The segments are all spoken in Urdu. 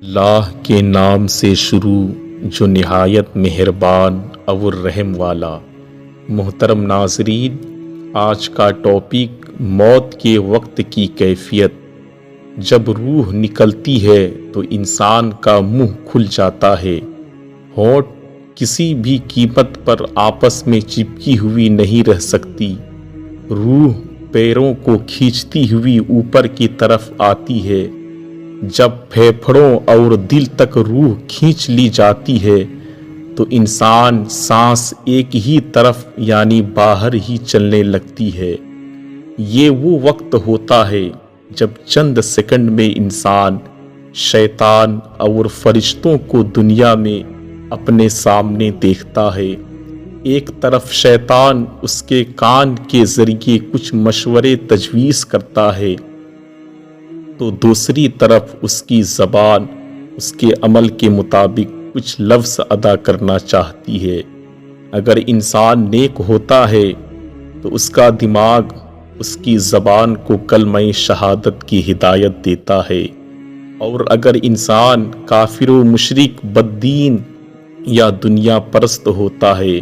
اللہ کے نام سے شروع جو نہایت مہربان اور رحم والا۔ محترم ناظرین، آج کا ٹاپک موت کے وقت کی کیفیت۔ جب روح نکلتی ہے تو انسان کا منہ کھل جاتا ہے، ہونٹ کسی بھی قیمت پر آپس میں چپکی ہوئی نہیں رہ سکتی، روح پیروں کو کھینچتی ہوئی اوپر کی طرف آتی ہے۔ جب پھیپھڑوں اور دل تک روح کھینچ لی جاتی ہے تو انسان سانس ایک ہی طرف یعنی باہر ہی چلنے لگتی ہے۔ یہ وہ وقت ہوتا ہے جب چند سیکنڈ میں انسان شیطان اور فرشتوں کو دنیا میں اپنے سامنے دیکھتا ہے۔ ایک طرف شیطان اس کے کان کے ذریعے کچھ مشورے تجویز کرتا ہے تو دوسری طرف اس کی زبان اس کے عمل کے مطابق کچھ لفظ ادا کرنا چاہتی ہے۔ اگر انسان نیک ہوتا ہے تو اس کا دماغ اس کی زبان کو کلمہ شہادت کی ہدایت دیتا ہے، اور اگر انسان کافر و مشرک بددین یا دنیا پرست ہوتا ہے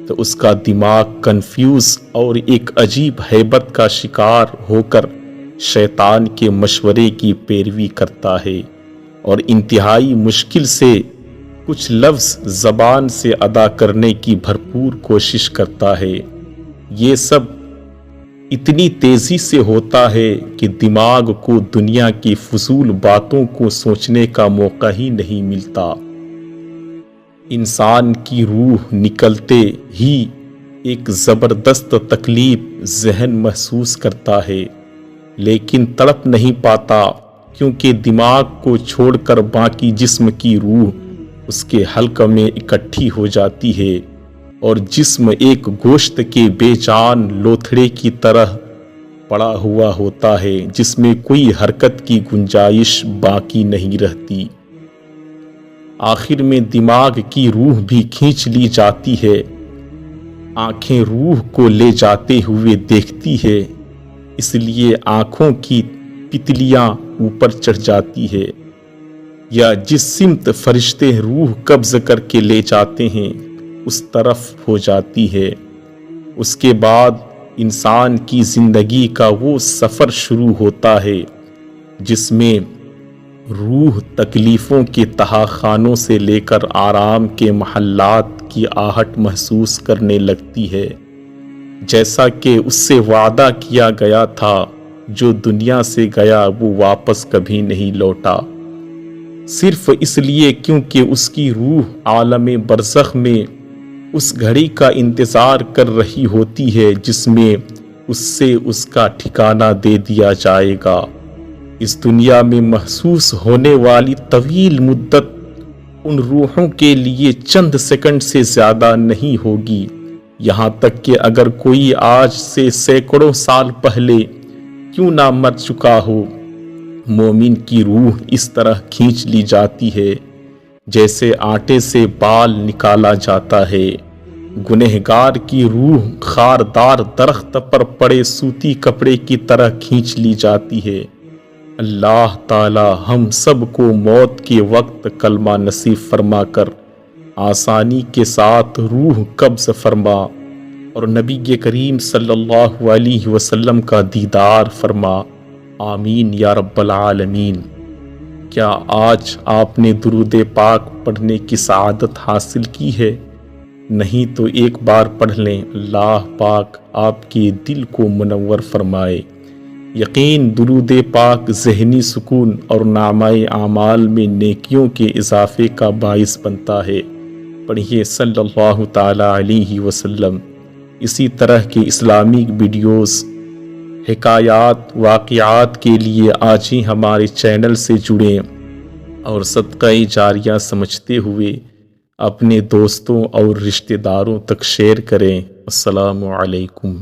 تو اس کا دماغ کنفیوز اور ایک عجیب ہیبت کا شکار ہو کر شیطان کے مشورے کی پیروی کرتا ہے اور انتہائی مشکل سے کچھ لفظ زبان سے ادا کرنے کی بھرپور کوشش کرتا ہے۔ یہ سب اتنی تیزی سے ہوتا ہے کہ دماغ کو دنیا کی فضول باتوں کو سوچنے کا موقع ہی نہیں ملتا۔ انسان کی روح نکلتے ہی ایک زبردست تکلیف ذہن محسوس کرتا ہے، لیکن تڑپ نہیں پاتا کیونکہ دماغ کو چھوڑ کر باقی جسم کی روح اس کے حلق میں اکٹھی ہو جاتی ہے، اور جسم ایک گوشت کے بے جان لوتھڑے کی طرح پڑا ہوا ہوتا ہے جس میں کوئی حرکت کی گنجائش باقی نہیں رہتی۔ آخر میں دماغ کی روح بھی کھینچ لی جاتی ہے، آنکھیں روح کو لے جاتے ہوئے دیکھتی ہے، اس لیے آنکھوں کی پتلیاں اوپر چڑھ جاتی ہے، یا جس سمت فرشتے روح قبض کر کے لے جاتے ہیں اس طرف ہو جاتی ہے۔ اس کے بعد انسان کی زندگی کا وہ سفر شروع ہوتا ہے جس میں روح تکلیفوں کے تہاخانوں سے لے کر آرام کے محلات کی آہٹ محسوس کرنے لگتی ہے، جیسا کہ اس سے وعدہ کیا گیا تھا۔ جو دنیا سے گیا وہ واپس کبھی نہیں لوٹا، صرف اس لیے کیونکہ اس کی روح عالم برزخ میں اس گھڑی کا انتظار کر رہی ہوتی ہے جس میں اس سے اس کا ٹھکانہ دے دیا جائے گا۔ اس دنیا میں محسوس ہونے والی طویل مدت ان روحوں کے لیے چند سیکنڈ سے زیادہ نہیں ہوگی، یہاں تک کہ اگر کوئی آج سے سینکڑوں سال پہلے کیوں نہ مر چکا ہو، مومن کی روح اس طرح کھینچ لی جاتی ہے جیسے آٹے سے بال نکالا جاتا ہے۔ گنہگار کی روح خاردار درخت پر پڑے سوتی کپڑے کی طرح کھینچ لی جاتی ہے۔ اللہ تعالی ہم سب کو موت کے وقت کلمہ نصیب فرما کر آسانی کے ساتھ روح قبض فرما اور نبی کریم صلی اللہ علیہ وسلم کا دیدار فرما، آمین یا رب العالمین۔ کیا آج آپ نے درود پاک پڑھنے کی سعادت حاصل کی ہے؟ نہیں تو ایک بار پڑھ لیں، اللہ پاک آپ کے دل کو منور فرمائے۔ یقین درود پاک ذہنی سکون اور نامہ اعمال میں نیکیوں کے اضافے کا باعث بنتا ہے۔ پڑھیے صلی اللہ تعالی علیہ وسلم۔ اسی طرح کے اسلامی ویڈیوز، حکایات، واقعات کے لیے آج ہی ہمارے چینل سے جڑیں اور صدقہ جاریہ سمجھتے ہوئے اپنے دوستوں اور رشتہ داروں تک شیئر کریں۔ السلام علیکم۔